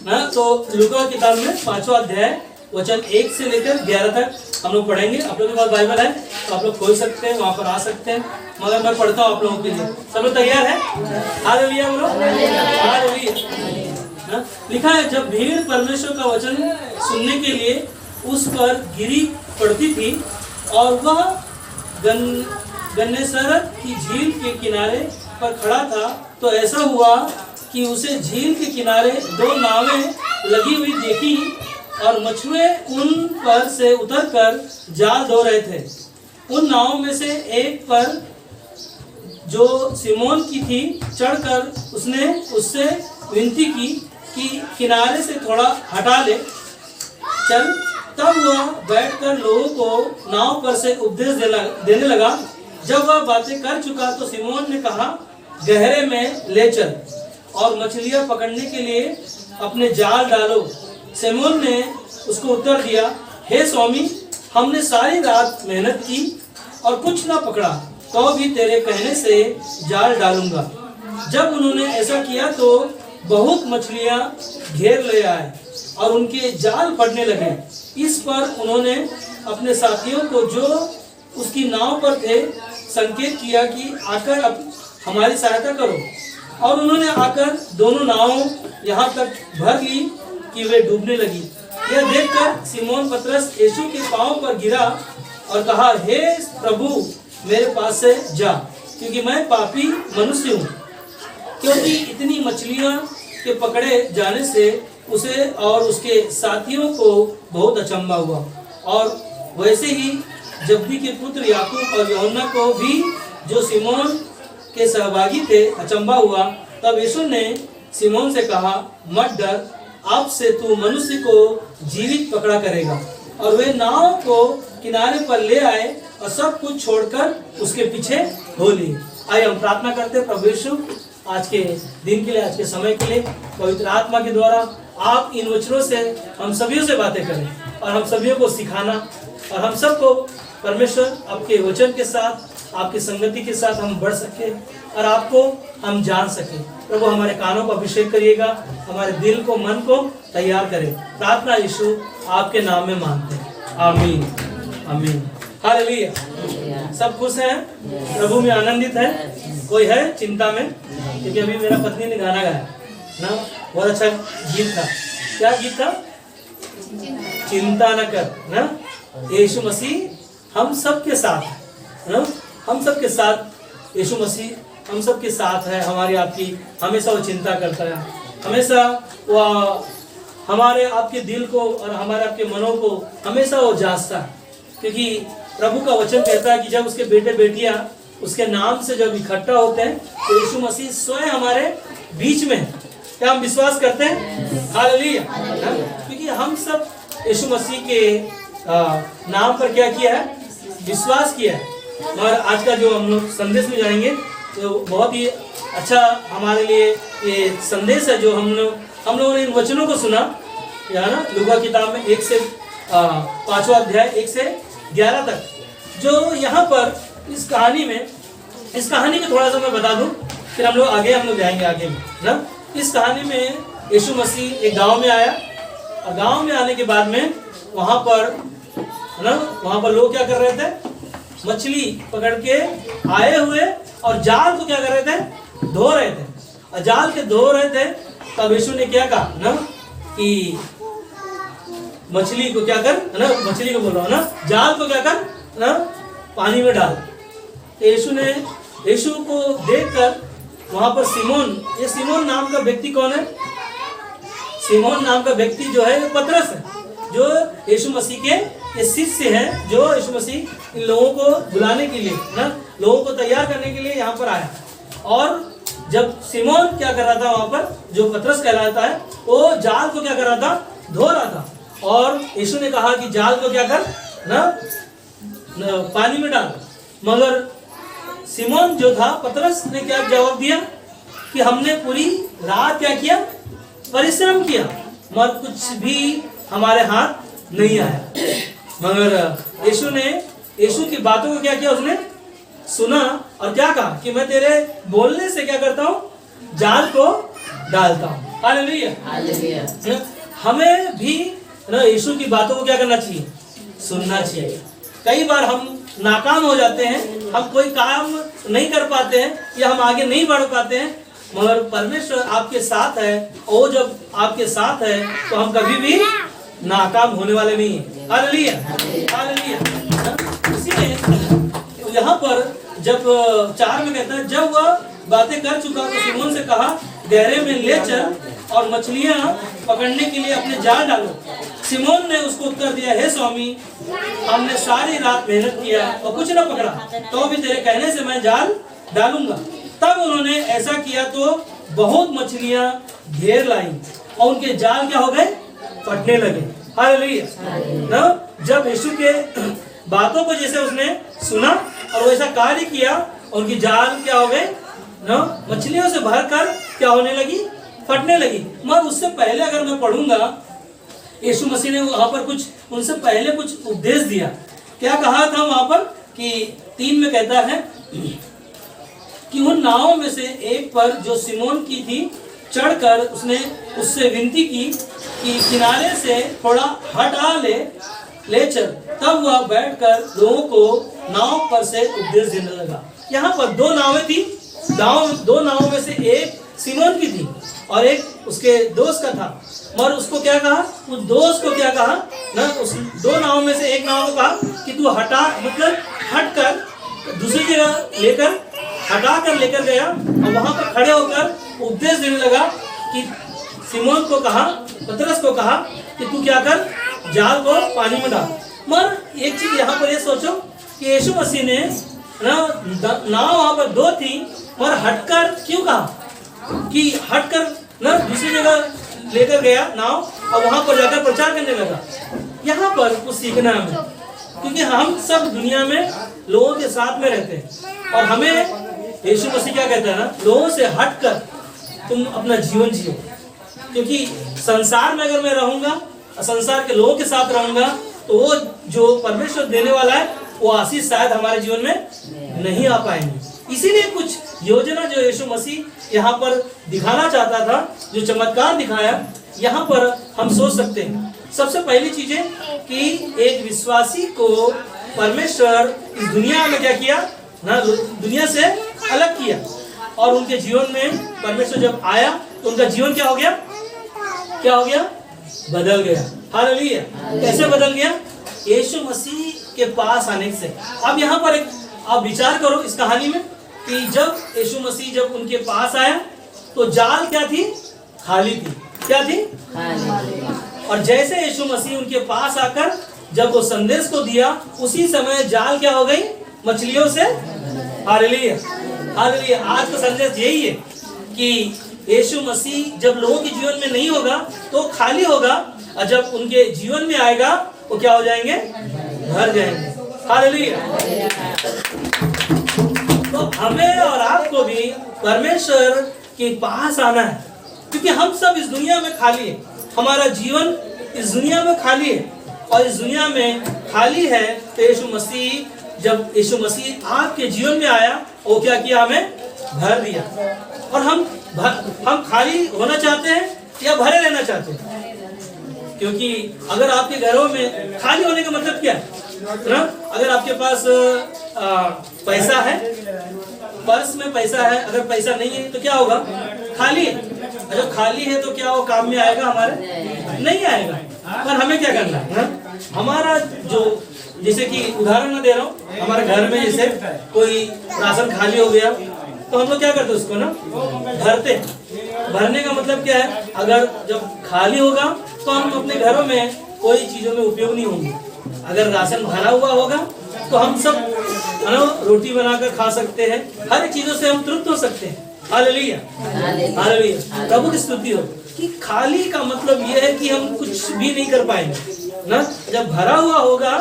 ना। तो लूका किताब में 5वां अध्याय वचन 1 से लेकर 11 तक हम लोग पढ़ेंगे। आप लोगों के पास बाइबल है तो आप लोग खोल सकते हैं, वहां पर आ सकते हैं, मगर मैं पढ़ता हूँ आप लोगों के लिए। सब लोग तैयार है? हालेलुया बोलो, हालेलुया। लिखा है, जब भीड़ परमेश्वर का वचन सुनने के लिए उस पर गिरी पड़ती थी और वह गन्नेसरत की झील के किनारे पर खड़ा था, तो ऐसा हुआ कि उसे झील के किनारे 2 नावें लगी हुई देखी और मछुए उन पर से उतरकर जाल धो रहे थे। उन नावों में से एक पर जो सिमोन की थी चढ़कर उसने उससे विनती की कि किनारे से थोड़ा हटा ले चल। तब वह बैठकर लोगों को नाव पर से उपदेश देने लगा। जब वह बातें कर चुका तो सिमोन ने कहा, गहरे में ले चल और मछलियां पकड़ने के लिए अपने जाल डालो। सिमोन ने उसको उत्तर दिया, हे स्वामी, हमने सारी रात मेहनत की और कुछ ना पकड़ा, तो भी तेरे कहने से जाल डालूंगा। जब उन्होंने ऐसा किया तो बहुत मछलियां घेर ले आए और उनके जाल फटने लगे। इस पर उन्होंने अपने साथियों को जो उसकी नाव पर थे संकेत किया कि आकर अब हमारी सहायता करो, और उन्होंने आकर दोनों नावों यहाँ तक भर ली कि वे डूबने लगी। यह देखकर सिमोन पतरस यीशु के पांव पर गिरा और कहा, हे प्रभु, मेरे पास से जा, क्योंकि मैं पापी मनुष्य हूँ। क्योंकि इतनी मछलियाँ के पकड़े जाने से उसे और उसके साथियों को बहुत अचंभा हुआ, और वैसे ही जब्दी के पुत्र याकूब और यूहन्ना को भी, जो सिमोन के सहभागी थे, अचंभा हुआ। तब यीशु ने सिमोन से कहा, मत डर, अब से तू मनुष्य को जीवित पकड़ा करेगा। और वे नाव को किनारे पर ले आए और सब कुछ छोड़कर उसके पीछे हो लिए। आइए हम प्रार्थना करते हैं। प्रभु यीशु, आज के दिन के लिए, आज के समय के लिए पवित्र आत्मा के द्वारा आप इन वचनों से हम सभी से बातें करें और हम सभी को सिखाना, और हम सबको परमेश्वर आपके वचन के साथ, आपकी संगति के साथ हम बढ़ सके और आपको हम जान सके। प्रभु, हमारे कानों को अभिषेक करिएगा, हमारे दिल को, मन को तैयार करें। प्रार्थना यीशु आपके नाम में मांगते हैं, आमीन, आमीन, हालेलुया। सब खुश हैं, प्रभु में आनंदित है? कोई है चिंता में? क्योंकि अभी मेरा पत्नी ने गाना गाया ना, बहुत अच्छा गीत था। क्या गीत था? चिंता न कर ना, यीशु मसीह हम सबके साथ है ना, हम सबके साथ यीशु मसीह हम सबके साथ है। हमारी आपकी हमेशा वो चिंता करता है, हमेशा वो हमारे आपके दिल को और हमारे आपके मनों को हमेशा वो जांचता है। क्योंकि प्रभु का वचन कहता है कि जब उसके बेटे बेटियां उसके नाम से जब इकट्ठा होते हैं तो यीशु मसीह स्वयं हमारे बीच में है। क्या हम विश्वास करते हैं? हालेलुया। क्योंकि हम सब यीशु मसीह के नाम पर क्या किया है? विश्वास किया है। और आज का जो हम लोग संदेश में जाएंगे तो बहुत ही अच्छा हमारे लिए ये संदेश है, जो हम लोगों ने इन वचनों को सुना या ना, लूका किताब में 1 से 5वां अध्याय 1 से 11 तक। जो यहाँ पर इस कहानी में थोड़ा सा मैं बता दूं, फिर हम लोग जाएंगे आगे में ना। इस कहानी में यीशु मसीह एक गांव में आया, और गांव में आने के बाद में वहाँ पर लोग क्या कर रहे थे? मछली पकड़ के आए हुए और जाल को क्या कर रहे थे? धो रहे थे। और जाल के धो रहे थे, तब यीशु ने क्या कहा ना कि मछली को क्या कर ना, मछली को बोल रहा हूं ना, जाल को क्या कर ना, पानी में डाल। यीशु को देखकर वहां पर ये सिमोन नाम का व्यक्ति कौन है? सिमोन नाम का व्यक्ति जो है पतरस है, जो यीशु मसीह के ये शिष्य हैं, जो यीशु मसीह इन लोगों को बुलाने के लिए ना, लोगों को तैयार करने के लिए यहाँ पर आया। और जब सिमोन क्या कर रहा था वहां पर, जो पतरस कहलाता है, वो जाल को क्या कर रहा था? धो रहा था। और यीशु ने कहा कि जाल को क्या कर ना, पानी में डाल। मगर सिमोन जो था, पतरस ने क्या जवाब दिया कि हमने पूरी रात क्या किया? परिश्रम किया, मगर कुछ भी हमारे हाथ नहीं आया। मगर यीशु की बातों को क्या किया? उसने सुना और क्या कहा कि मैं तेरे बोलने से क्या करता हूँ? जाल को डालता हूँ। हालेलुया। हमें भी ना यीशु की बातों को क्या करना चाहिए, सुनना चाहिए। कई बार हम नाकाम हो जाते हैं, हम कोई काम नहीं कर पाते हैं या हम आगे नहीं बढ़ पाते हैं, मगर परमेश्वर आपके साथ है और जब आपके साथ है तो हम कभी भी नाकाम होने वाले नहीं है। Hallelujah hallelujah. इसीलिए यहाँ पर जब 4 में कहता है, जब वह बातें कर चुका तो सिमोन से कहा, गहरे में ले चल और मछलियां पकड़ने के लिए अपने जाल डालो। सिमोन ने उसको उत्तर दिया, हे स्वामी, हमने सारी रात मेहनत किया और कुछ न पकड़ा, तो भी तेरे कहने से मैं जाल डालूंगा। तब उन्होंने ऐसा किया तो बहुत मछलियां घेर लाई और उनके जाल क्या हो गए, फटने लगे। हालेलुया ना। जब यीशु के बातों को जैसे उसने सुना और वैसा कार्य किया, उनकी जाल क्या हो गए ना, मछलियों से भरकर क्या होने लगी, फटने लगी। मगर उससे पहले अगर मैं पढ़ूंगा, यीशु मसीह ने वहां पर कुछ उनसे पहले कुछ उपदेश दिया। क्या कहा था वहां पर कि 3 में कहता है कि उन नावों में से एक पर जो सिमोन की थी चढ़कर उसने उससे विनती की कि किनारे से थोड़ा हटा ले चल। तब वह बैठकर लोगों को नाव पर से उपदेश देने लगा। यहाँ पर 2 नावें थी, 2 नावों में से एक सिमोन की थी और एक उसके दोस्त का था। मगर उसको क्या कहा, उस दोस्त को क्या कहा ना, उस 2 नावों में से एक नाव को कहा कि तू हटा, मतलब हट कर दूसरी जगह लेकर हटा कर लेकर गया और वहां पर खड़े होकर उपदेश देने लगा कि सिमोन को कहा, पतरस को कहा कि तू क्या कर, जाल को पानी में डाल। मगर एक चीज यहाँ पर ये सोचो कि यीशु मसीह ने नाव वहां पर 2 थी, मगर हटकर क्यों कहा कि हटकर ना दूसरी जगह लेकर गया नाव और वहां पर जाकर प्रचार करने लगा। यहाँ पर कुछ सीखना है हमें, क्योंकि हम सब दुनिया में लोगों के साथ में रहते हैं और हमें यीशु मसीह क्या कहता है ना, लोगों से हटकर तुम अपना जीवन जियो। क्योंकि संसार में अगर मैं रहूंगा और संसार के लोगों के साथ रहूंगा तो वो जो परमेश्वर देने वाला है वो आशीष शायद हमारे जीवन में नहीं आ पाएंगे। इसीलिए कुछ योजना जो यीशु मसीह यहाँ पर दिखाना चाहता था, जो चमत्कार दिखाया, यहाँ पर हम सोच सकते हैं। सबसे पहली चीज है कि एक विश्वासी को परमेश्वर इस दुनिया में क्या किया ना, दुनिया से अलग किया और उनके जीवन में परमेश्वर जब आया तो उनका जीवन क्या हो गया, बदल गया। हालेलुया। कैसे बदल गया, यीशु मसीह के पास आने से। अब यहाँ पर एक आप विचार करो इस कहानी में कि जब यीशु मसीह जब उनके पास आया तो जाल क्या थी, खाली थी। क्या थी, खाली। और जैसे यीशु मसीह उनके पास आकर जब वो संदेश को दिया, उसी समय जाल क्या हो गई, मछलियों से। Hallelujah hallelujah. आज का संदेश यही है कि यीशु मसीह जब लोगों के जीवन में नहीं होगा तो खाली होगा, और जब उनके जीवन में आएगा वो क्या हो जाएंगे, भर जाएंगे। हालेलुया। तो हमें और आपको भी परमेश्वर के पास आना है, क्योंकि हम सब इस दुनिया में खाली है। हमारा जीवन इस दुनिया में खाली है और इस दुनिया में खाली है तो जब यीशु मसीह आपके जीवन में आया, वो क्या किया, हमें भर दिया। और हम खाली होना चाहते हैं या भरे रहना चाहते हैं? क्योंकि अगर आपके घरों में खाली होने का मतलब क्या है ना, अगर आपके पास पैसा है, पर्स में पैसा है, अगर पैसा नहीं है तो क्या होगा, खाली है। जब खाली है तो क्या वो काम में आएगा हमारे, नहीं आएगा। पर हमें क्या करना है, हमारा जो, जैसे कि उदाहरण मैं दे रहा हूँ, हमारे घर में जैसे कोई राशन खाली हो गया तो हम लोग क्या करते हैं, उसको ना भरते। भरने का मतलब क्या है, अगर जब खाली होगा तो हम अपने घरों में कोई चीजों में उपयोग नहीं होंगे। अगर राशन भरा हुआ होगा तो हम सब रोटी बनाकर खा सकते हैं, हर चीजों से हम तृप्त हो सकते हैं। Hallelujah hallelujah. प्रभु की स्तुति हो। कि खाली का मतलब यह है कि हम कुछ भी नहीं कर पाएंगे ना, जब भरा हुआ होगा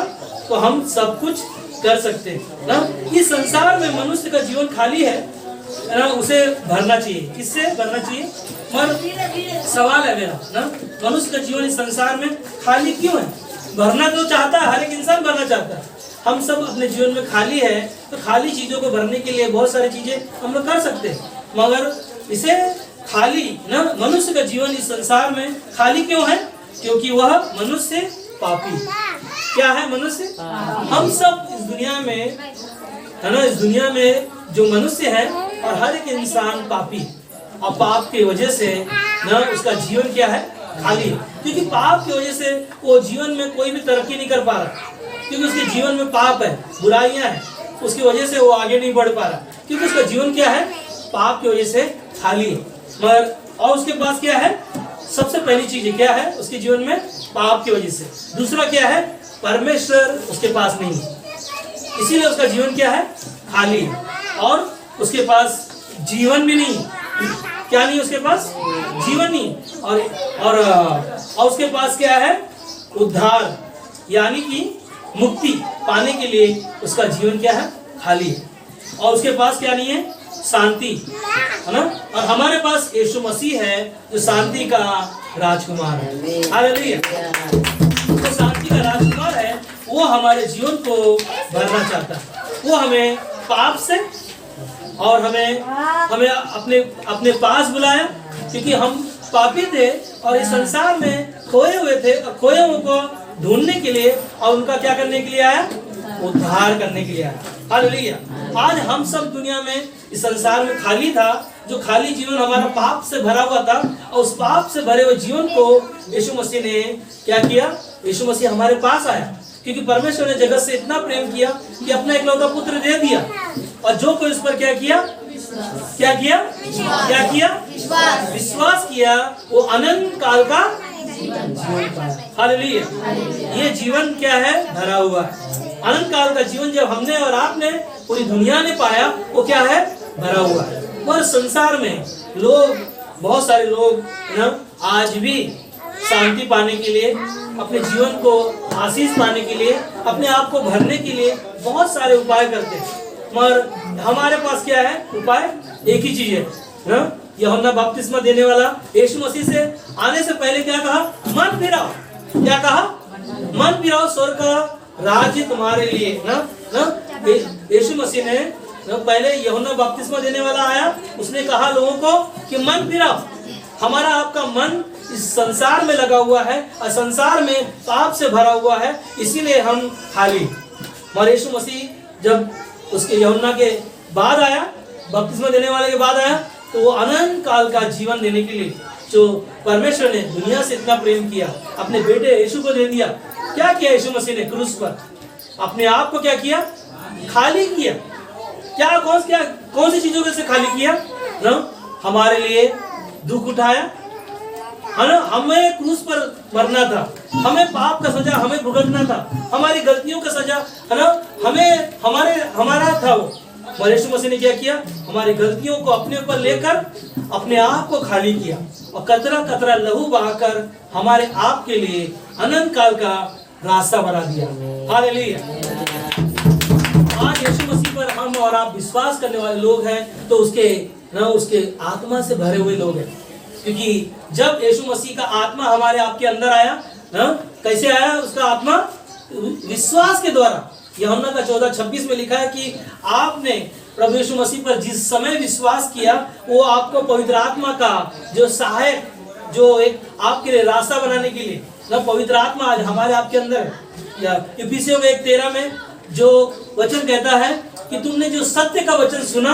तो हम सब कुछ कर सकते हैं ना। इस संसार में मनुष्य का जीवन खाली है ना, उसे भरना चाहिए। किससे भरना चाहिए, मगर सवाल है मेरा ना, मनुष्य का जीवन इस संसार में खाली क्यों है? भरना तो चाहता है, हर एक इंसान भरना चाहता है। हम सब अपने जीवन में खाली है तो खाली चीजों को भरने के लिए बहुत सारी चीजें हम लोग कर सकते हैं, मगर इसे खाली ना, मनुष्य का जीवन इस संसार में खाली क्यों है? क्योंकि वह मनुष्य पापी। क्या है मनुष्य? हम सब इस दुनिया में है ना, इस दुनिया में जो मनुष्य है और हर एक इंसान पापी, और पाप की वजह से ना उसका जीवन क्या है? खाली। क्योंकि पाप की वजह से वो जीवन में कोई भी तरक्की नहीं कर पा रहा, क्योंकि उसके जीवन में पाप है, बुराइयां हैं, उसकी वजह से वो आगे नहीं बढ़ पा रहा, क्योंकि उसका जीवन क्या है? पाप की वजह से खाली है। मगर और उसके पास क्या है? सबसे पहली चीज क्या है उसके जीवन में? पाप की वजह से। दूसरा क्या है? परमेश्वर उसके पास नहीं है, इसीलिए उसका जीवन क्या है? खाली है। और उसके पास जीवन भी नहीं। क्या नहीं? उसके पास जीवन नहीं। और उसके पास क्या है? उद्धार, यानी कि मुक्ति पाने के लिए उसका जीवन क्या है? खाली है। और उसके पास क्या नहीं है? शांति, है ना। और हमारे पास यीशु मसीह है जो शांति का राजकुमार है। हालेलुया। जो शांति का राजकुमार है वो हमारे जीवन को भरना चाहता है। वो हमें पाप से और हमें अपने पास बुलाया, क्योंकि हम पापी थे और इस संसार में खोए हुए थे, और खोए हुए को ढूंढने के लिए और उनका क्या करने के लिए आया? उद्धार करने के लिए आया। हालेलुया। आज हम सब दुनिया में इस संसार में खाली था, जो खाली जीवन हमारा पाप से भरा हुआ था, और उस पाप से भरे हुए जीवन को यीशु मसीह ने क्या किया? यीशु मसीह हमारे पास आया, क्योंकि परमेश्वर ने जगत से इतना प्रेम किया कि अपना इकलौता पुत्र दे दिया, और जो कोई उस पर क्या किया? क्या किया? क्या किया? विश्वास किया, वो अनंत काल का जीवन पाया। हालेलुया। ये जीवन क्या है? भरा हुआ है। अनंत काल का जीवन जब हमने और आपने, पूरी दुनिया ने पाया, वो क्या है? भरा हुआ है। और संसार में लोग, बहुत सारे लोग ना आज भी शांति पाने के लिए, अपने जीवन को आशीष पाने के लिए, अपने आप को भरने के लिए बहुत सारे उपाय करते हैं। मगर हमारे पास क्या है उपाय? एक ही चीज है। यूहन्ना बपतिस्मा देने वाला यीशु मसीह से आने से पहले क्या कहा? मन फिराओ। क्या कहा? मन फिराओ, स्वर्ग का राज्य तुम्हारे लिए। यीशु मसीह ने पहले यूहन्ना बपतिस्मा देने वाला आया, उसने कहा लोगों को कि मन फिराओ। हमारा आपका मन इस संसार में लगा हुआ है और संसार में पाप से भरा हुआ है, इसीलिए हम खाली। और यीशु मसीह जब उसके यूहन्ना के बाद आया, बपतिस्मा देने वाले के बाद आया, तो वो अनंत काल का जीवन देने के लिए, जो परमेश्वर ने दुनिया से इतना प्रेम किया, अपने बेटे यीशु को दे दिया। क्या किया यीशु मसीह ने क्रूस पर? अपने आप को क्या किया? खाली किया। क्या कौन सी चीजों से खाली किया ना? हमारे लिए दुख उठाया, है ना। हमें क्रूस पर मरना था, हमें पाप का सजा हमें भुगतना था, हमारी गलतियों का सजा, है ना, हमारा था वो। और यीशु मसीह ने क्या किया? हमारी गलतियों को अपने ऊपर लेकर अपने आप को खाली किया, और कतरा कतरा लहू बहाकर हमारे आप के लिए अनंत काल का रास्ता बना दिया। हालेलुया। आज यीशु मसीह पर हम और आप विश्वास करने वाले लोग हैं, तो उसके आत्मा से भरे हुए लोग हैं। क्योंकि जब यीशु मसीह का आत्मा हमारे आपके अंदर आया ना, कैसे आया उसका आत्मा? विश्वास के द्वारा। यूहन्ना का 14:26 में लिखा है कि आपने प्रभु यीशु मसीह पर जिस समय विश्वास किया, वो आपको पवित्र आत्मा का जो सहायक, जो एक आपके लिए रास्ता बनाने के लिए ना, पवित्र आत्मा आज हमारे आपके अंदर है। या इफिसियों 1:13 में जो वचन कहता है कि तुमने जो सत्य का वचन सुना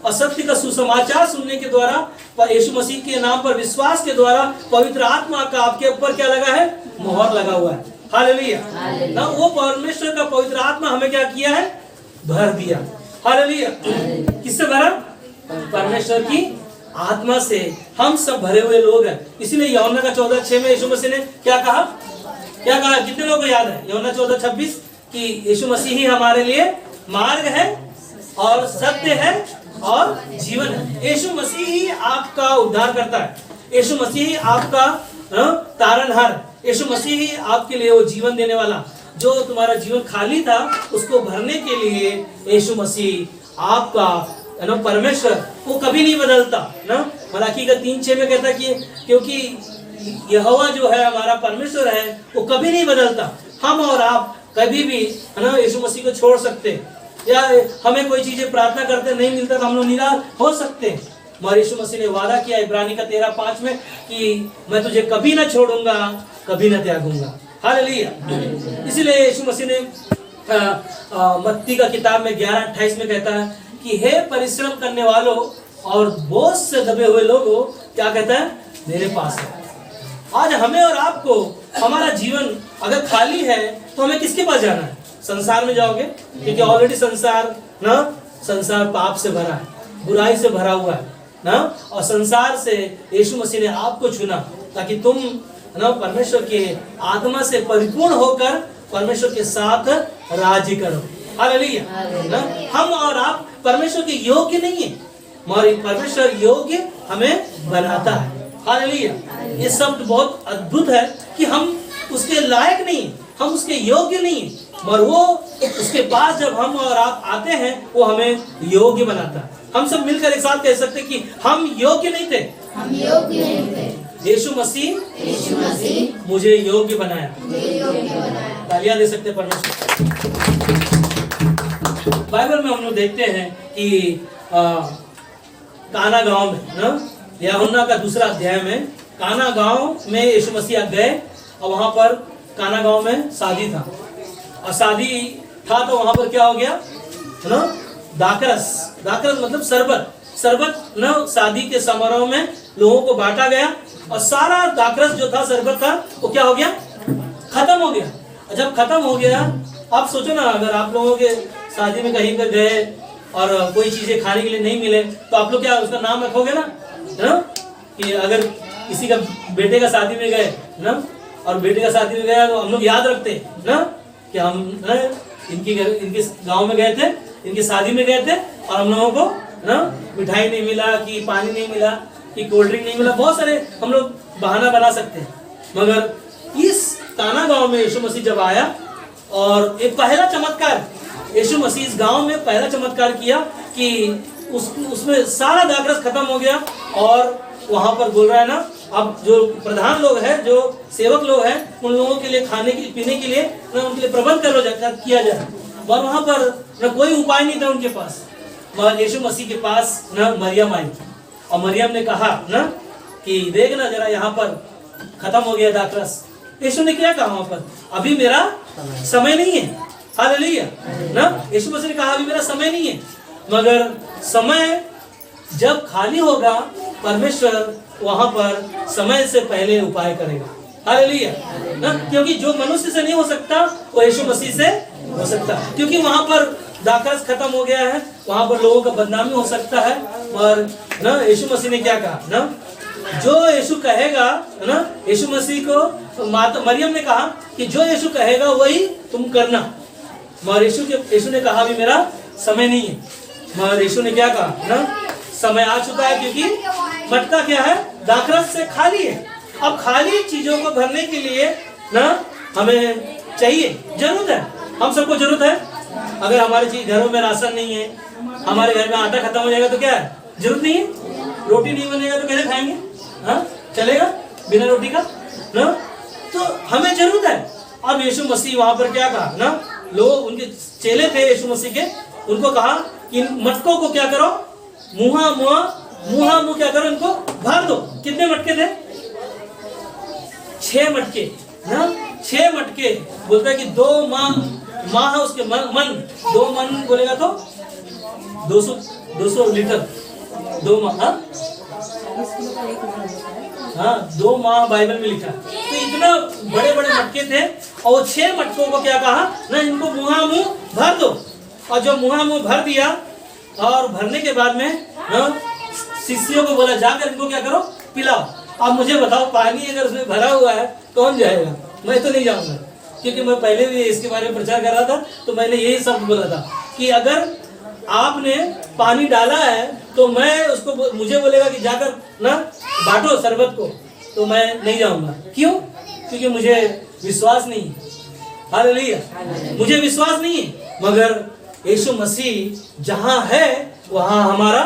और सत्य का सुसमाचार सुनने के द्वारा, यीशु मसीह के नाम पर विश्वास के द्वारा पवित्र आत्मा का आपके ऊपर क्या लगा है? मोहर लगा हुआ है। हालेलुया। ना वो परमेश्वर का पवित्र आत्मा हमें क्या किया है? भर दिया। हालेलुया। किससे भरा? परमेश्वर की आत्मा से हम सब भरे हुए लोग हैं। इसीलिए यूहन्ना का 14:6 में यीशु मसीह ने क्या कहा? क्या कहा? कितने लोगों को याद है? यूहन्ना 14:26 कि यीशु मसीह ही हमारे लिए मार्ग है और सत्य है और जीवन है। यीशु मसीह ही आपका उद्धार करता है। यीशु मसीह ही आपका तारनहार, यीशु मसीह ही आपके लिए वो जीवन देने वाला, जो तुम्हारा जीवन खाली था उसको भरने के लिए यीशु मसीह आपका ना, परमेश्वर वो कभी नहीं बदलता ना। मलाकी का 3:6 में कहता कि क्योंकि यहोवा जो है हमारा परमेश्वर है, वो कभी नहीं बदलता। हम और आप कभी भी है ना यीशु मसीह को छोड़ सकते, या हमें कोई चीजें प्रार्थना करते नहीं मिलता तो हम लोग निराश हो सकते हैं, मगर यीशु मसीह ने वादा किया इब्रानी का 13:5 में कि मैं तुझे कभी ना छोड़ूंगा, कभी ना त्यागूंगा। हालेलुया। इसीलिए यीशु मसीह ने मत्ती का किताब में 11:28 में कहता है कि हे परिश्रम करने वालों और बोझ से दबे हुए लोगों, क्या कहता है, मेरे पास है। आज हमें और आपको हमारा जीवन अगर खाली है तो हमें किसके पास जाना है? संसार में जाओगे, क्योंकि ऑलरेडी संसार पाप से भरा है, बुराई से भरा हुआ है ना। और संसार से यीशु मसीह ने आपको चुना ताकि तुम ना परमेश्वर के आत्मा से परिपूर्ण होकर परमेश्वर के साथ राज्य करो। हालेलुया। ना हम और आप परमेश्वर के योग्य नहीं है, मगर परमेश्वर योग्य हमें बनाता है। हालेलुया। ये शब्द बहुत अद्भुत है कि हम उसके लायक नहीं, हम उसके योग्य नहीं, मगर वो उसके पास जब हम और आप आते हैं वो हमें योग्य बनाता है। हम सब मिलकर एक साथ कह सकते हैं कि हम योग्य नहीं थे, हम योग्य नहीं थे, यीशु मसीह मुझे योग्य बनाया। तालियां दे सकते हैं परमेश्वर। बाइबल में हम लोग देखते हैं कि काना गांव में ना, यूहन्ना का 2 अध्याय में काना गांव में यीशु मसीह गए और वहां पर काना गांव में शादी था। और शादी था तो वहां पर क्या हो गया ना, दाखरस मतलब शरबत ना, शादी के समारोह में लोगों को बांटा गया और सारा दाखरस जो था, शरबत था, वो क्या हो गया, खत्म हो गया। और जब खत्म हो गया, आप सोचो ना, अगर आप लोगों के शादी में कहीं पर गए और कोई चीजें खाने के लिए नहीं मिले तो आप लोग क्या उसका नाम रखोगे ना, कि अगर किसी का बेटे का शादी में गए ना, और बेटे का शादी में गया तो हम लोग याद रखते हैं ना कि हम इनके गांव में गए थे, इनकी शादी में गए थे और हम लोगों को ना मिठाई नहीं मिला, कि पानी नहीं मिला, कि कोल्ड ड्रिंक नहीं मिला, बहुत सारे हम लोग बहाना बना सकते हैं। मगर इस काना गांव में यीशु मसीह जब आया और एक पहला चमत्कार, यीशु मसीह इस गांव में पहला चमत्कार किया कि उसमें सारा दाखरस खत्म हो गया। और वहां पर बोल रहा है ना, अब जो प्रधान लोग हैं, जो सेवक लोग हैं, उन लोगों के लिए खाने की पीने के लिए ना उनके लिए प्रबंध किया जाए। और वहां पर ना कोई उपाय नहीं था उनके पास, मगर यीशु मसीह के पास ना मरियम आई और मरियम ने कहा ना कि देख ना जरा, यहाँ पर खत्म हो गया दाखरस। यीशु ने क्या कहा वहां पर, अभी मेरा समय नहीं है। हालेलुया ना, यीशु मसीह ने कहा अभी मेरा समय नहीं है, मगर समय जब खाली होगा परमेश्वर वहां पर समय से पहले उपाय करेगा। हालेलुया ना, क्योंकि जो मनुष्य से नहीं हो सकता वो यीशु मसीह से हो सकता है, क्योंकि वहां पर दाखरस खत्म हो गया है, वहां पर लोगों का बदनामी हो सकता है। और ना यीशु मसीह ने क्या कहा ना, जो यीशु कहेगा ना, यीशु मसीह को मरियम ने कहा कि जो यीशु कहेगा वही तुम करना। मगर यीशु ने कहा अभी मेरा समय नहीं है। मगर यीशु ने क्या कहा ना, समय आ चुका है, क्योंकि मटका क्या है, दाखरस से खाली है। अब खाली चीजों को भरने के लिए ना हमें चाहिए, जरूरत है, हम सबको जरूरत है। अगर हमारे घरों में राशन नहीं है, हमारे घर में आटा खत्म हो जाएगा तो क्या है, जरूरत नहीं है, रोटी नहीं बनेगा तो कैसे खाएंगे, हाँ चलेगा बिना रोटी का ना, तो हमें जरूरत है। अब यीशु मसीह वहां पर क्या कहा ना, लोग उनके चेले थे यीशु मसीह के, उनको कहा कि मटकों को क्या करो, मुंह क्या करो, इनको भर दो। कितने मटके थे, 6 मटके ना, 6 मटके। बोलता है कि 2 माह उसके मन 2 मन बोलेगा तो 200 लीटर, 2 माह, हाँ 2 माह बाइबल में लिखा। तो इतना बड़े बड़े मटके थे और वो 6 मटकों को क्या कहा ना, इनको मुंह भर दो। और जो मुंह भर दिया और भरने के बाद में शिष्यों को बोला जाकर इनको क्या करो, पिलाओ। अब मुझे बताओ, पानी अगर उसमें भरा हुआ है कौन जाएगा, मैं तो नहीं जाऊंगा, क्योंकि मैं पहले भी इसके बारे में प्रचार कर रहा था, तो मैंने यही शब्द बोला था कि अगर आपने पानी डाला है तो मैं उसको, मुझे बोलेगा कि जाकर ना बांटो शरबत को, तो मैं नहीं जाऊंगा। क्यों? क्योंकि मुझे विश्वास नहीं है। हालेलुया, मुझे विश्वास नहीं है। मगर यीशु मसीह जहां है वहां हमारा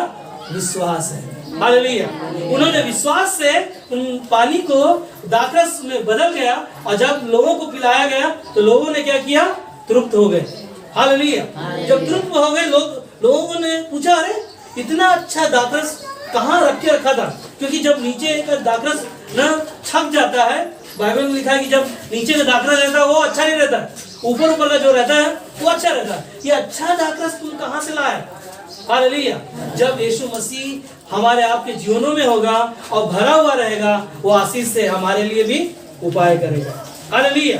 विश्वास है। हालेलुया, उन्होंने विश्वास से उन पानी को दाखरस में बदल गया और जब लोगों को पिलाया गया तो लोगों ने क्या किया, तृप्त हो गए। हालेलुया, जब तृप्त हो गए लोगों ने पूछा, अरे इतना अच्छा दाखरस कहाँ रख के रखा था, क्योंकि जब नीचे का दाखरस न छक जाता है, बाइबल में लिखा है कि जब नीचे का दाखरस रहता है वो अच्छा नहीं रहता, ऊपर ऊपर का जो रहता है वो अच्छा रहता है। ये अच्छा दाखरस तुम कहाँ से लाए? हालेलुया। जब यीशु मसीह हमारे आपके जीवनों में होगा और भरा हुआ रहेगा, वो आशीष से हमारे लिए भी उपाय करेगा। हालेलुया।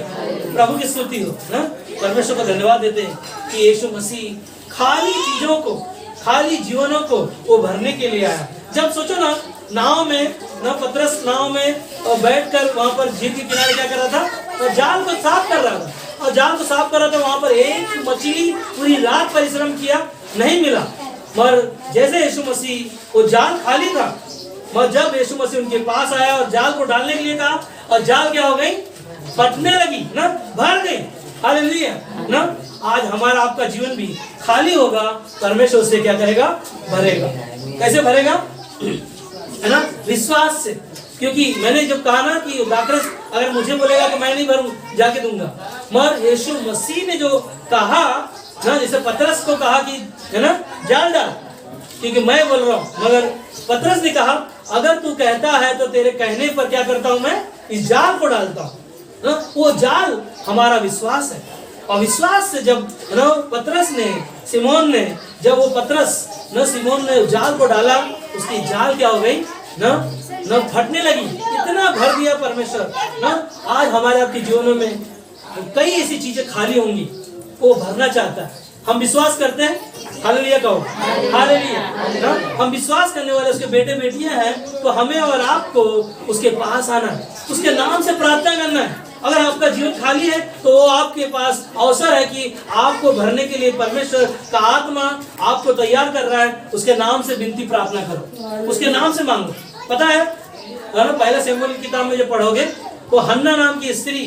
प्रभु की स्तुति हो ना। परमेश्वर को धन्यवाद देते हैं कि यीशु मसीह खाली चीजों को, खाली जीवनों को वो भरने के लिए आया। जब सोचो ना, नाव में ना, पतरस नाव में बैठकर वहां पर झील के किनारे क्या कर रहा था, और जाल को साफ कर रहा था, और जाल को साफ कर रहा था, वहां पर एक मछली पूरी रात परिश्रम किया, नहीं मिला। मगर जैसे यीशु मसीह, वो जाल खाली था, मगर जब यीशु मसीह उनके पास आया और जाल को डालने के लिए कहा, और जाल क्या हो गई, फटने लगी ना, भर गई। हालेलुया ना। आज हमारा आपका जीवन भी खाली होगा, परमेश्वर उससे क्या करेगा, भरेगा। कैसे भरेगा, है ना, विश्वास से। क्योंकि मैंने जब कहा ना कि दाखरस अगर मुझे बोलेगा कि मैं नहीं भरूं, जाके दूंगा, मगर यीशु मसीह ने जो कहा ना, जैसे पतरस को कहा कि है ना, जाल डाल, क्योंकि मैं बोल रहा हूं, मगर पतरस ने कहा अगर तू कहता है तो तेरे कहने पर क्या करता हूं, मैं इस जाल को डालता हूं ना। वो जाल हमारा विश्वास है, और विश्वास से जब ना पतरस ने, सिमोन ने, जब वो पतरस ना, सिमोन ने जाल को डाला, उसकी जाल क्या हो गई ना, फटने लगी। इतना भर दिया परमेश्वर ना। आज हमारे आपके जीवनों में कई ऐसी चीजें खाली होंगी, वो भरना चाहता है। हम विश्वास करते हैं, हालेलुया कहो, हालेलुया ना। हम विश्वास करने वाले उसके बेटे बेटियां हैं, तो हमें और आपको उसके पास आना है, उसके नाम से प्रार्थना करना है। अगर आपका जीवन खाली है तो वो आपके पास अवसर है कि आपको भरने के लिए परमेश्वर का आत्मा आपको तैयार कर रहा है। उसके नाम से विनती प्रार्थना करो, उसके नाम से मांगो। पता है ना, पहला शमूएल की किताब में जब पढ़ोगे, वो हन्ना नाम की स्त्री,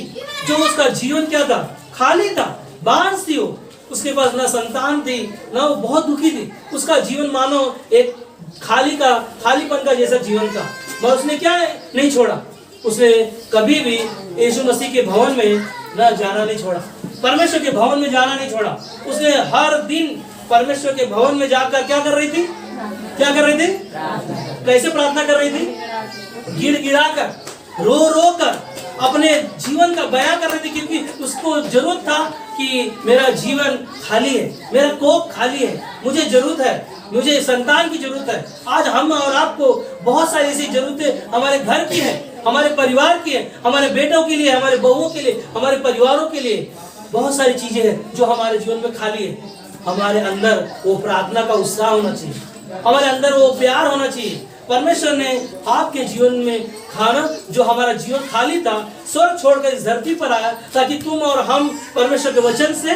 जो उसका जीवन क्या था, खाली था, बांझ थी, वो उसके पास ना संतान थी ना, वो बहुत दुखी थी। उसका जीवन मानो एक खालीपन का जैसा जीवन था, मगर उसने क्या नहीं छोड़ा, उसने कभी भी यीशु मसीह के भवन में ना जाना नहीं छोड़ा, परमेश्वर के भवन में जाना नहीं छोड़ा। उसने हर दिन परमेश्वर के भवन में जाकर क्या कर रही थी, क्या कर रही थी, कैसे प्रार्थना कर रही थी, गिड़गिड़ा कर, रो रो कर अपने जीवन का बयां कर रही थी, क्योंकि उसको जरूरत था कि मेरा जीवन खाली है, मेरा कोप खाली है, मुझे जरूरत है, मुझे संतान की जरूरत है। आज हम और आपको बहुत सारी ऐसी जरूरतें हमारे घर की है, हमारे परिवार की है, हमारे बेटों के लिए, हमारे बहुओं के लिए, हमारे परिवारों के लिए बहुत सारी चीजें हैं जो हमारे जीवन में खाली है। हमारे अंदर वो प्रार्थना का उत्साह होना चाहिए, हमारे अंदर वो प्यार होना चाहिए। परमेश्वर ने आपके जीवन में खाना, जो हमारा जीवन खाली था, स्वर्ग छोड़कर इस धरती पर आया ताकि तुम और हम परमेश्वर के वचन से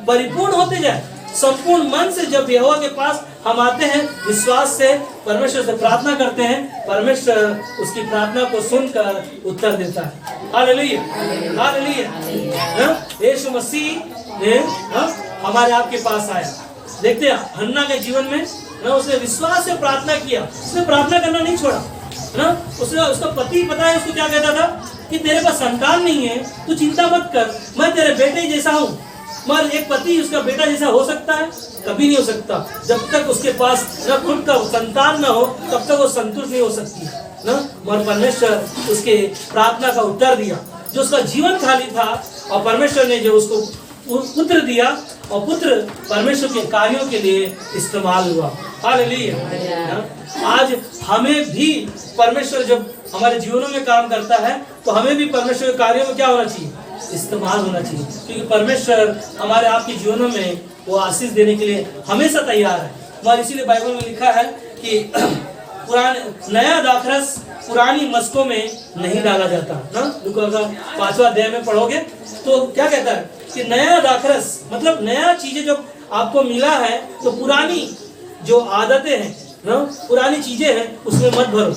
परिपूर्ण होते जाए। संपूर्ण मन से जब यहोवा के पास हम आते हैं, विश्वास से परमेश्वर से प्रार्थना करते हैं, परमेश्वर उसकी प्रार्थना को सुनकर उत्तर देता है। Hallelujah, hallelujah. यीशु मसीह ने हमारे आपके पास आया। देखते हैं हन्ना के जीवन में ना, उसने विश्वास से प्रार्थना किया, उसने प्रार्थना करना नहीं छोड़ा ना। उसका पति पता है उसको क्या कहता था कि तेरे पास संतान नहीं है, तू चिंता मत कर, मैं तेरे बेटे जैसा हूँ। मगर एक पति उसका बेटा जैसा हो सकता है? कभी नहीं हो सकता। जब तक उसके पास न खुद का संतान न हो, तब तक वो संतुष्ट नहीं हो सकती ना। मगर परमेश्वर उसके प्रार्थना का उत्तर दिया, जो उसका जीवन खाली था, और परमेश्वर ने जो उसको पुत्र दिया, और पुत्र परमेश्वर के कार्यों के लिए इस्तेमाल हुआ। हालेलुया। आज हमें भी परमेश्वर जब हमारे जीवनों में काम करता है, तो हमें भी परमेश्वर के कार्यों में क्या होना चाहिए, इस्तेमाल होना चाहिए। क्योंकि परमेश्वर हमारे आपके जीवनों में वो आशीष देने के लिए हमेशा तैयार है। और इसीलिए बाइबल में लिखा है कि नया दाखरस पुरानी मस्कों में नहीं डाला जाता ना। लूका का 5वां अध्याय में पढ़ोगे तो क्या कहता है कि नया दाखरस मतलब नया चीजें जब आपको मिला है, तो पुरानी जो आदतें हैं ना, पुरानी चीजें हैं, उसमें मत भरो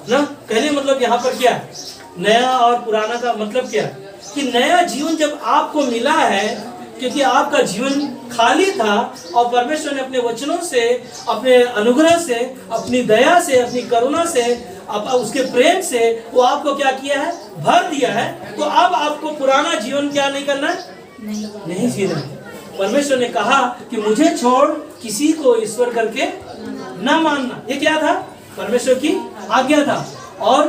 ना। कहने मतलब यहाँ पर क्या है, नया और पुराना का मतलब क्या है कि नया जीवन जब आपको मिला है, क्योंकि आपका जीवन खाली था, और परमेश्वर ने अपने वचनों से, अपने अनुग्रह से, अपनी दया से, अपनी करुणा से, उसके प्रेम से वो आपको क्या किया है, भर दिया है। तो अब आपको पुराना जीवन क्या नहीं करना है, नहीं जीना है। परमेश्वर ने कहा कि मुझे छोड़ किसी को ईश्वर करके न मानना। ये क्या था, परमेश्वर की आज्ञा था। और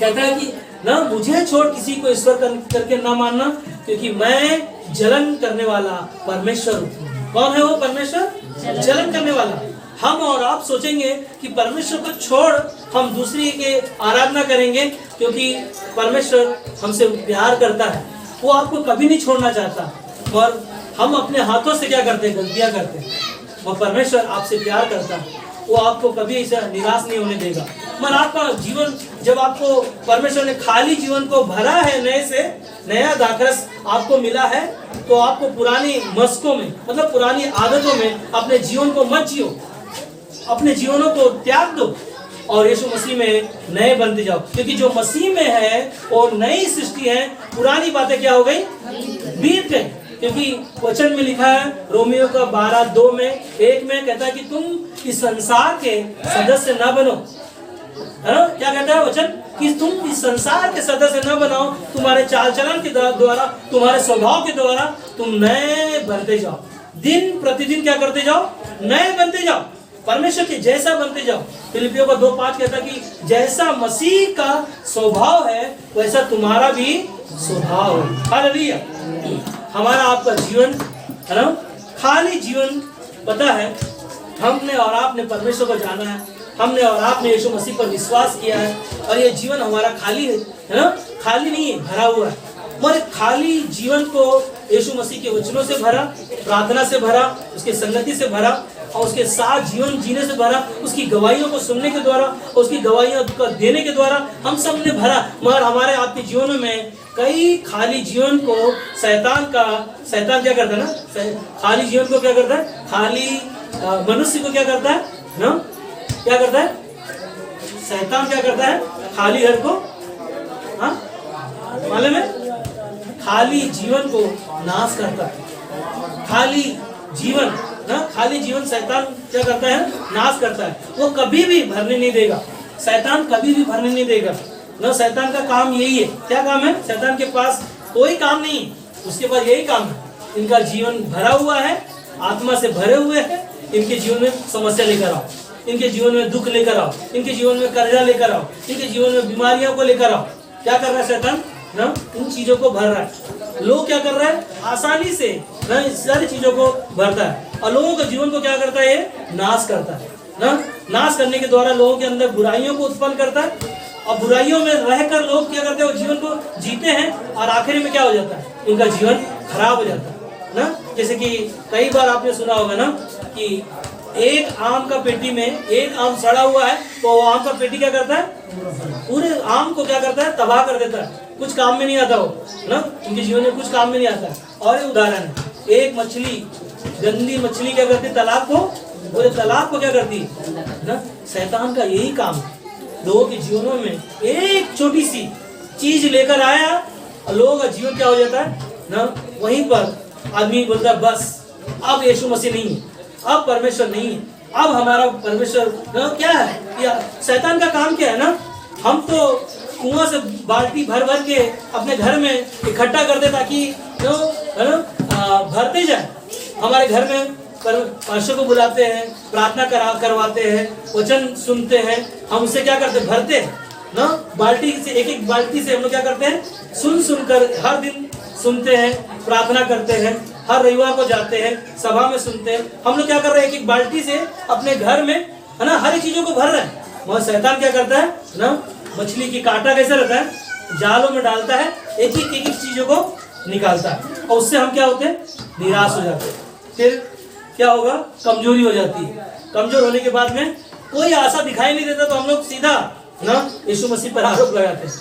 कहता है कि ना मुझे छोड़ किसी को ईश्वर करके ना मानना, क्योंकि मैं जलन करने वाला परमेश्वर हूँ। कौन है वो परमेश्वर? जलन करने वाला। हम और आप सोचेंगे कि परमेश्वर को छोड़ हम दूसरी के आराधना करेंगे, क्योंकि परमेश्वर हमसे प्यार करता है, वो आपको कभी नहीं छोड़ना चाहता। और हम अपने हाथों से क्या करते हैं? गलतियां करते हैं। और परमेश्वर आपसे प्यार करता है, वो आपको कभी ऐसा निराश नहीं होने देगा। मगर आपका जीवन, जब आपको परमेश्वर ने खाली जीवन को भरा है, नए से नया दाखरस आपको मिला है, तो आपको पुरानी मस्कों में, मतलब पुरानी आदतों में अपने जीवन को मत जियो, अपने जीवनों को त्याग दो और यीशु मसीह में नए बनते जाओ। क्योंकि जो मसीह में है वो नई सृष्टि है, पुरानी बातें क्या हो गई? बीत गई। क्योंकि वचन में लिखा है रोमियो का 12:2 में 1 में कहता है कि तुम इस संसार के सदस्य न बनो, है ना? क्या कहता है वचन? कि तुम इस संसार के सदस्य न बनाओ, तुम्हारे चाल चलन के द्वारा, तुम्हारे स्वभाव के द्वारा तुम नए बनते जाओ। दिन प्रतिदिन क्या करते जाओ? नए बनते जाओ, परमेश्वर के जैसा बनते जाओ। फिलिपियों का 2:5 कहता है कि जैसा मसीह का स्वभाव है वैसा तुम्हारा भी स्वभाव है। हालेलुया। हमारा आपका जीवन, है ना, खाली जीवन, पता है हमने और आपने परमेश्वर को जाना है, हमने और आपने यीशु मसीह पर विश्वास किया है, और ये जीवन हमारा खाली है ना? खाली नहीं है, भरा हुआ है। मगर खाली जीवन को यीशु मसीह के वचनों से भरा, प्रार्थना से भरा, उसके संगति से भरा, और उसके साथ जीवन जीने से भरा, उसकी गवाहियों को सुनने के द्वारा, उसकी गवाहियों को देने के द्वारा हम सब ने भरा। मगर हमारे आपके जीवन में कई खाली जीवन को शैतान क्या करता है ना? खाली जीवन को क्या करता है? खाली मनुष्य को क्या करता है ना? क्या करता है? शैतान क्या करता है? खाली घर को, हाँ मालूम है? खाली जीवन को नाश करता है। खाली जीवन ना, खाली जीवन शैतान क्या करता है? नाश करता है। वो कभी भी भरने नहीं देगा, शैतान कभी भी भरने नहीं देगा ना। शैतान का काम यही है। क्या काम है? शैतान के पास कोई काम नहीं, उसके पास यही काम है। इनका जीवन भरा हुआ है, आत्मा से भरे हुए हैं, इनके जीवन में समस्या लेकर आओ, इनके जीवन में दुख लेकर आओ, इनके जीवन में कर्जा लेकर आओ, इनके जीवन में बीमारियों को लेकर आओ। क्या कर रहा है शैतान ना? इन चीजों को भर रहा है। लोग क्या कर रहा है? आसानी से ना इस सारी चीजों को भरता है, और लोगों के जीवन को क्या करता है? ये नाश करता है ना। नाश करने के द्वारा लोगों के अंदर बुराइयों को उत्पन्न करता है, और बुराइयों में रहकर लोग क्या करते हैं? वो जीवन को जीते हैं, और आखिरी में क्या हो जाता है? उनका जीवन खराब हो जाता है ना। जैसे कि कई बार आपने सुना होगा ना कि एक आम का पेटी में एक आम सड़ा हुआ है, तो वो आम का पेटी क्या करता है? पूरे आम को क्या करता है? तबाह कर देता है। कुछ काम में नहीं आता वो ना, उनके जीवन में कुछ काम में नहीं आता। और एक उदाहरण है, एक मछली, गंदी मछली क्या करती है? तालाब को, पूरे तालाब को क्या करती है ना? शैतान का यही काम है। लोगों के जीवनों में एक छोटी सी चीज लेकर आया, और लोगों का जीवन क्या हो जाता है ना? वहीं पर आदमी बोलता है बस अब यीशु मसीह नहीं है, अब परमेश्वर नहीं है, अब हमारा परमेश्वर क्या है? या शैतान का काम क्या है ना? हम तो कुआं से बाल्टी भर भर के अपने घर में इकट्ठा करते ताकि जो है ना भरते जाए। हमारे घर में पास्टर को बुलाते हैं, प्रार्थना करवाते हैं, वचन सुनते हैं, हम उससे क्या करते? भरते ना। बाल्टी से, एक एक बाल्टी से हम लोग क्या करते हैं? सुन कर हर दिन सुनते हैं, प्रार्थना करते हैं, हर रविवार को जाते हैं, सभा में सुनते हैं। हम लोग क्या कर रहे हैं? एक एक बाल्टी से अपने घर में, है ना, हर एक चीजों को भर रहे हैं। मगर शैतान क्या करता है ना? मछली की कांटा कैसे रहता है? जालों में डालता है, एक एक चीजों को निकालता है, और उससे हम क्या होते हैं? निराश हो जाते हैं। फिर क्या होगा? कमजोरी हो जाती है। कमजोर होने के बाद में कोई आशा दिखाई नहीं देता, तो हम लोग सीधा ना यीशु मसीह पर आरोप लगाते हैं।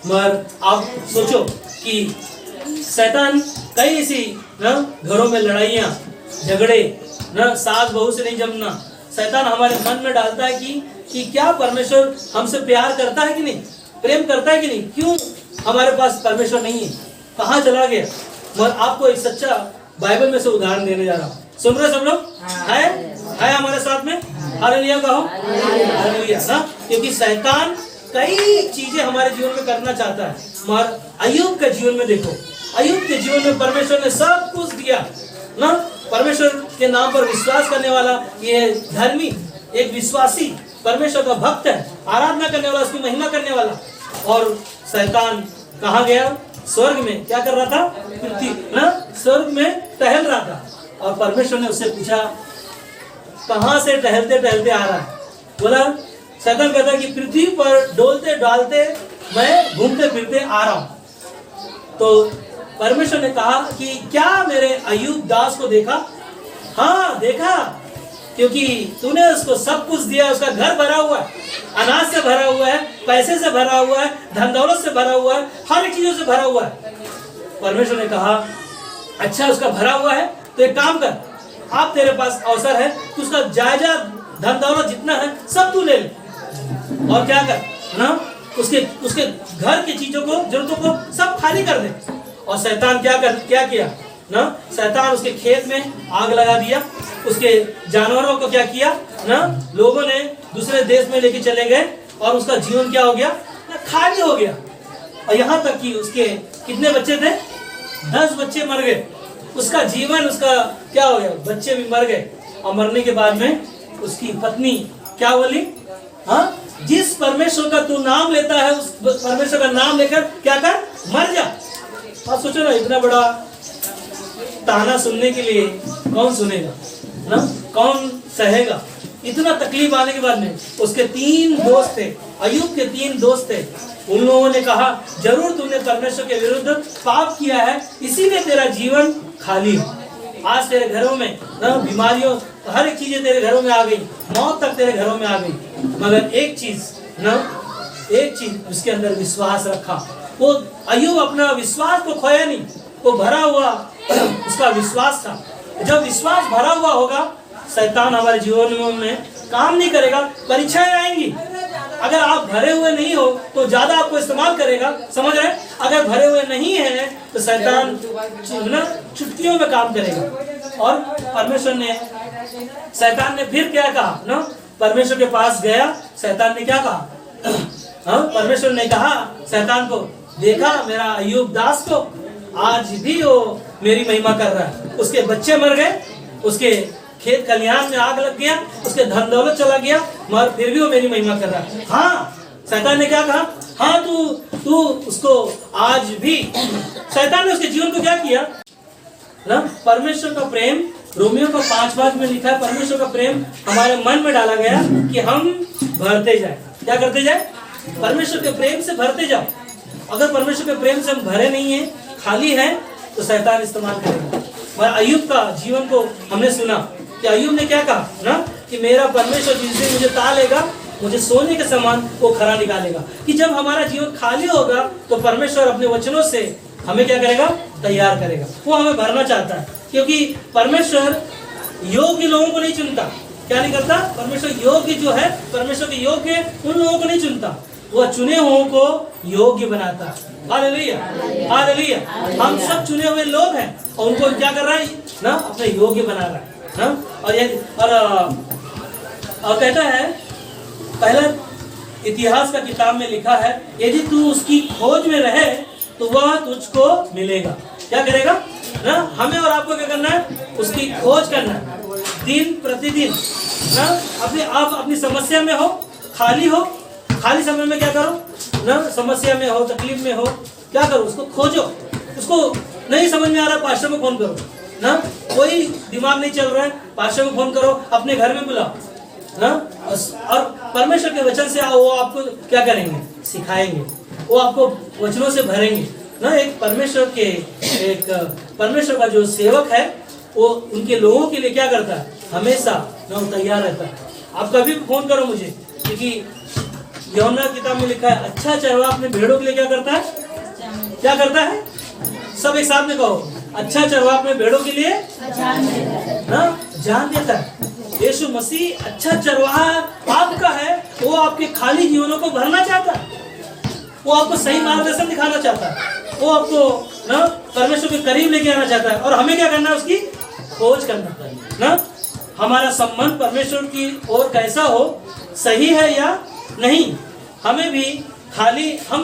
मगर आप सोचो कि शैतान कई ऐसी ना घरों में लड़ाइयाँ झगड़े ना, सास बहू से नहीं जमना, शैतान हमारे मन में डालता है कि क्या परमेश्वर हमसे प्यार करता है कि नहीं, प्रेम करता है कि नहीं, क्यों हमारे पास परमेश्वर नहीं है, कहाँ चला गया। मगर आपको एक सच्चा बाइबल में से उदाहरण देने जा रहा हूँ। सुन रहे सब लोग? है हमारे साथ में? हालेलुया कहो, हालेलुया ना। क्योंकि शैतान कई चीजें हमारे जीवन में करना चाहता है, मगर अय्यूब के जीवन में देखो, अय्यूब के जीवन में परमेश्वर ने सब कुछ दिया ना। परमेश्वर के नाम पर विश्वास करने वाला ये धर्मी, एक विश्वासी परमेश्वर का भक्त है, आराधना करने वाला, उसकी महिमा करने वाला। और शैतान कहाँ गया? स्वर्ग में। क्या कर रहा था? पृथ्वी ना, स्वर्ग में टहल रहा था। और परमेश्वर ने उससे पूछा, कहाँ से टहलते टहलते आ रहा है? बोला, शैतान कहता है कि पृथ्वी पर डोलते डालते मैं घूमते फिरते आ रहा हूं। तो परमेश्वर ने कहा कि क्या मेरे अय्यूब दास को देखा? हाँ देखा, क्योंकि तूने उसको सब कुछ दिया, उसका घर भरा हुआ है, अनाज से भरा हुआ है, पैसे से भरा हुआ है, धन दौलत से भरा हुआ है, हर एक चीजों से भरा हुआ है। परमेश्वर ने कहा, अच्छा उसका भरा हुआ है तो एक काम कर, आप तेरे पास अवसर है, तू उसका जायजा धन दौलत जितना है सब तू ले ले, और क्या कर ना, उसके घर की चीजों को, जरूरतों को सब खाली कर दे। और शैतान क्या किया ना, शैतान उसके खेत में आग लगा दिया, उसके जानवरों को क्या किया ना, लोगों ने दूसरे देश में लेके चले गए, और उसका जीवन क्या हो गया ना, खाली हो गया। और यहाँ तक कि उसके कितने बच्चे थे? 10 बच्चे मर गए। उसका जीवन, उसका क्या हो गया, बच्चे भी मर गए। और मरने के बाद में उसकी पत्नी क्या बोली? हाँ, जिस परमेश्वर का तू नाम लेता है, उस परमेश्वर का नाम लेकर क्या कर, मर जा। आप सोचो ना, इतना बड़ा ताना सुनने के लिए कौन सुनेगा ना, कौन सहेगा? इतना तकलीफ आने के बाद में उसके 3 दोस्त थे, अय्यूब के 3 दोस्त थे, उन लोगों ने कहा, जरूर तूने परमेश्वर के विरुद्ध पाप किया है, इसीलिए तेरा जीवन खाली है। आज तेरे घरों में ना बीमारियों, हर एक चीजें तेरे घरों में आ गई, मौत तक तेरे घरों में आ गई, मगर एक चीज उसके अंदर विश्वास रखा। वो अय्यूब अपना विश्वास को खोया नहीं, वो भरा हुआ उसका विश्वास था। जब विश्वास भरा हुआ होगा, शैतान हमारे जीवन में काम नहीं करेगा, परीक्षाएं आएंगी। अगर आप भरे हुए नहीं हो तो ज्यादा आपको इस्तेमाल करेगा, समझ रहे? अगर भरे हुए नहीं है तो शैतान चुटकियों में काम करेगा। और शैतान ने फिर क्या कहा ना, परमेश्वर के पास गया, शैतान ने क्या कहा? हाँ, परमेश्वर ने कहा शैतान को, देखा मेरा अय्यूब दास को, आज भी वो मेरी महिमा कर रहा है। उसके बच्चे मर गए, उसके खेत खलिहान में आग लग गया, उसके धन दौलत चला गया, मगर फिर भी वो मेरी महिमा कर रहा है। हाँ, शैतान ने क्या कहा? हाँ, तू उसको आज भी, शैतान ने उसके जीवन को क्या किया ना, परमेश्वर का प्रेम, रोमियो का 5:5 में लिखा है, परमेश्वर का प्रेम हमारे मन में डाला गया कि हम भरते जाए। क्या करते जाए? परमेश्वर के प्रेम से भरते जाओ। अगर परमेश्वर के प्रेम से हम भरे नहीं है, खाली है, तो शैतान इस्तेमाल करेगा। और अय्यूब का जीवन को हमने सुना कि अय्यूब ने क्या कहा ना, कि मेरा परमेश्वर जिस दिन मुझे तालेगा, मुझे सोने के समान वो खरा निकालेगा। कि जब हमारा जीवन खाली होगा तो परमेश्वर अपने वचनों से हमें क्या करेगा? तैयार करेगा। वो हमें भरना चाहता है, क्योंकि परमेश्वर योग्य लोगों को नहीं चुनता। क्या नहीं करता? परमेश्वर योग्य जो है, परमेश्वर के योग्य उन लोगों को नहीं चुनता, वह चुने हुओं को योग्य बनाता है। Hallelujah, hallelujah. हम सब चुने हुए लोग हैं, और उनको क्या कर रहा है ना, अपने योग्य बना रहा है ना। और कहता है, पहला इतिहास का किताब में लिखा है, यदि तू उसकी खोज में रहे तो वह तुझको मिलेगा। क्या करेगा ना? हमें और आपको क्या करना है? उसकी खोज करना है, दिन प्रतिदिन ना। आप अपनी समस्या में हो, खाली समय में क्या करो ना, समस्या में हो, तकलीफ में हो, क्या करो? उसको खोजो। उसको नहीं समझ में आ रहा, पास्टर को फोन करो ना, कोई दिमाग नहीं चल रहा है, पास्टर को फोन करो, अपने घर में बुलाओ ना, और परमेश्वर के वचन से वो आपको क्या करेंगे? सिखाएंगे, वो आपको वचनों से भरेंगे ना। एक परमेश्वर का जो सेवक है, वो उनके लोगों के लिए क्या करता है? हमेशा ना तैयार रहता है। आप कभी भी फोन करो मुझे, क्योंकि यूहन्ना किताब में लिखा है, अच्छा चरवाहा अपने भेड़ों के लिए क्या करता है? क्या करता है? सब एक साथ में कहो, अच्छा चरवाहा अपने भेड़ों के लिए जान देता है। यीशु मसीह अच्छा चरवाहा आपका है, वो आपके खाली जीवनों को भरना चाहता है, वो आपको सही मार्गदर्शन दिखाना चाहता है, वो आपको ना परमेश्वर के करीब लेके आना चाहता है। और हमें क्या करना है? उसकी खोज करना ना। हमारा संबंध परमेश्वर की ओर कैसा हो, सही है या नहीं। हम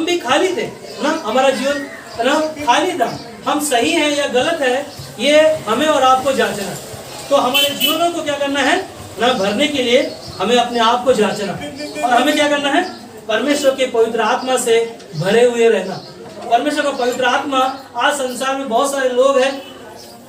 भी खाली थे ना, हमारा जीवन ना खाली था, हम सही हैं या गलत है, ये हमें और आपको जांचना है। तो हमारे जीवनों को क्या करना है ना, भरने के लिए हमें अपने आप को जांचना और हमें क्या करना है, परमेश्वर के पवित्र आत्मा से भरे हुए रहना। परमेश्वर का पवित्र आत्मा, आज संसार में बहुत सारे लोग हैं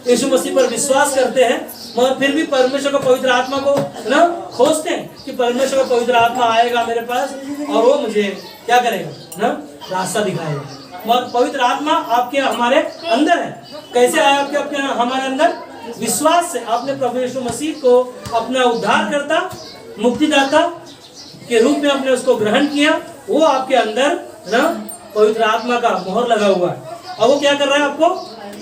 यीशु मसीह पर विश्वास करते हैं मगर फिर भी परमेश्वर का पवित्र आत्मा को ना खोजते हैं कि परमेश्वर का पवित्र आत्मा आएगा मेरे पास और वो मुझे क्या करेगा ना, रास्ता दिखाएगा। मगर पवित्र आत्मा आपके हमारे अंदर है। कैसे आया आपके हमारे अंदर? विश्वास से। आपने प्रभु यीशु मसीह को अपना उद्धारकर्ता, मुक्तिदाता के रूप में आपने उसको ग्रहण किया, वो आपके अंदर ना पवित्र आत्मा का मोहर लगा हुआ है। और वो क्या कर रहा है? आपको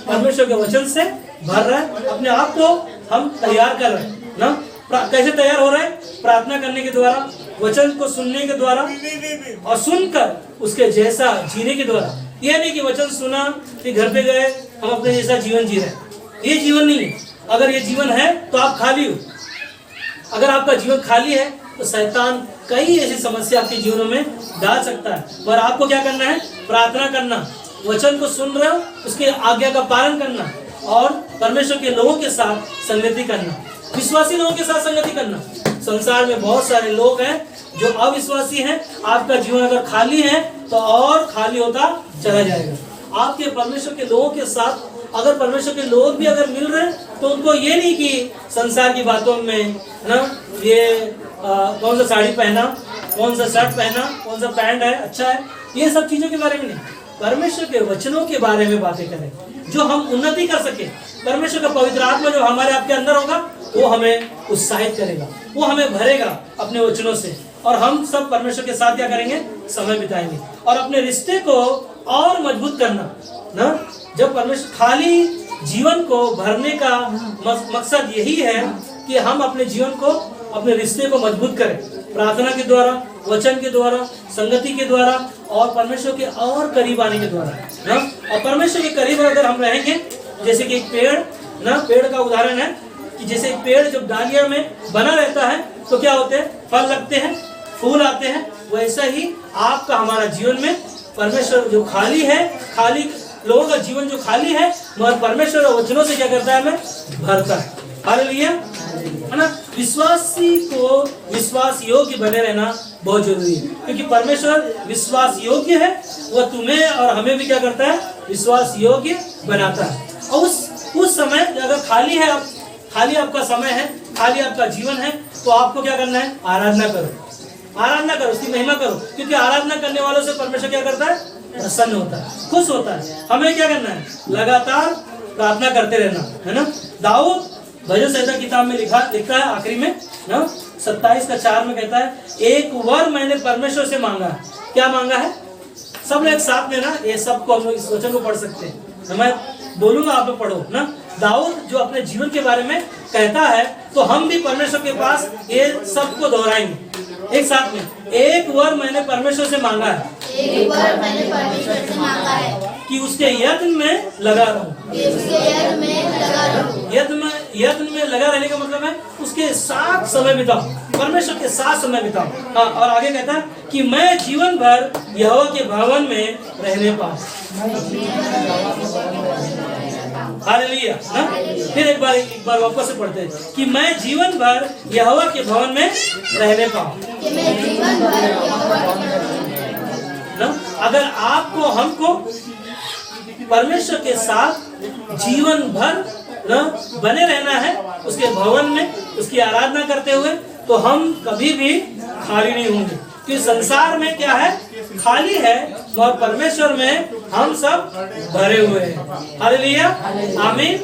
परमेश्वर के वचन से भर रहा है। अपने आप को हम तैयार कर रहे हैं ना। कैसे तैयार हो रहे हैं? प्रार्थना करने के द्वारा, वचन को सुनने के द्वारा और सुनकर उसके जैसा जीने के द्वारा। यह नहीं कि वचन सुना कि घर पे गए हम अपने जैसा जीवन जी रहे हैं, ये जीवन नहीं है। अगर ये जीवन है तो आप खाली हो। अगर आपका जीवन खाली है तो शैतान कई ऐसी समस्या आपके जीवन में डाल सकता है। पर आपको क्या करना है? प्रार्थना करना, वचन को सुन रहे हो उसके आज्ञा का पालन करना और परमेश्वर के लोगों के साथ संगति करना, विश्वासी लोगों के साथ संगति करना। संसार में बहुत सारे लोग हैं जो अविश्वासी हैं। आपका जीवन अगर खाली है तो और खाली होता चला जाएगा। आपके परमेश्वर के लोगों के साथ अगर परमेश्वर के लोग भी अगर मिल रहे हैं तो उनको ये नहीं कि संसार की बातों में ना, ये कौन सा साड़ी पहना, कौन सा शर्ट पहना, कौन सा पैंट है अच्छा है, ये सब चीजों के बारे में नहीं, परमेश्वर के वचनों के बारे में बातें करें जो हम उन्नति कर सके। परमेश्वर का पवित्र आत्मा जो हमारे आपके अंदर होगा वो हमें उत्साहित करेगा, वो हमें भरेगा अपने वचनों से और हम सब परमेश्वर के साथ क्या करेंगे? समय बिताएंगे और अपने रिश्ते को और मजबूत करना ना। जब परमेश्वर, खाली जीवन को भरने का मकसद यही है कि हम अपने जीवन को, अपने रिश्ते को मजबूत करें प्रार्थना के द्वारा, वचन के द्वारा, संगति के द्वारा और परमेश्वर के और करीब आने के द्वारा ना। और परमेश्वर के करीब अगर हम रहेंगे, जैसे कि एक पेड़ ना, पेड़ का उदाहरण है कि जैसे एक पेड़ जब डालिया में बना रहता है तो क्या होते हैं? फल लगते हैं, फूल आते हैं। वैसा ही आपका हमारा जीवन में परमेश्वर जो खाली है, खाली लोगों का जीवन जो खाली है मगर परमेश्वर वचनों से क्या करता है? हमें भरता है। हालेलुया, है ना। विश्वासी को विश्वास योग्य बने रहना बहुत जरूरी है क्योंकि परमेश्वर विश्वास योग्य है। वह तुम्हें और हमें भी क्या करता है? विश्वास योग्य बनाता है। और उस समय अगर खाली है, खाली आपका समय है, खाली आपका जीवन है तो आपको क्या करना है? आराधना करो, आराधना करो, उसकी महिमा करो क्योंकि आराधना करने वालों से परमेश्वर क्या करता है? प्रसन्न होता है, खुश होता है। हमें क्या करना है? लगातार प्रार्थना करते रहना, है ना। दाऊद भजन संहिता किताब में लिखता है आखिरी में ना 27:4 में कहता है, एक वर मैंने परमेश्वर से मांगा। क्या मांगा है? सब लोग एक साथ में ना, ये सबको हम लोग इस वचन को पढ़ सकते हैं। मैं बोलूंगा, आप लोग पढ़ो ना। दाऊद जो अपने जीवन के बारे में कहता है तो हम भी परमेश्वर के पास ये सबको दोहराएंगे एक साथ में। एक वर मैंने परमेश्वर से मांगा है, एक वर मैंने परमेश्वर से मांगा है कि उसके यत्न में लगा रहूं। यत्न में लगा रहने का मतलब है उसके साथ समय बिताओ, परमेश्वर के साथ समय बिताओ। हाँ, और आगे कहता है कि मैं जीवन भर यहोवा के भवन में रहने पाऊं। हालेलुया ना। फिर एक बार वापस से पढ़ते हैं कि मैं जीवन भर यहोवा के भवन में रहने पाऊं ना। अगर आपको, हमको परमेश्वर के साथ जीवन भर ना बने रहना है, उसके भवन में उसकी आराधना करते हुए, तो हम कभी भी खाली नहीं होंगे क्योंकि संसार में क्या है? खाली है और परमेश्वर में हम सब भरे हुए हैं। हालेलुया, आमीन।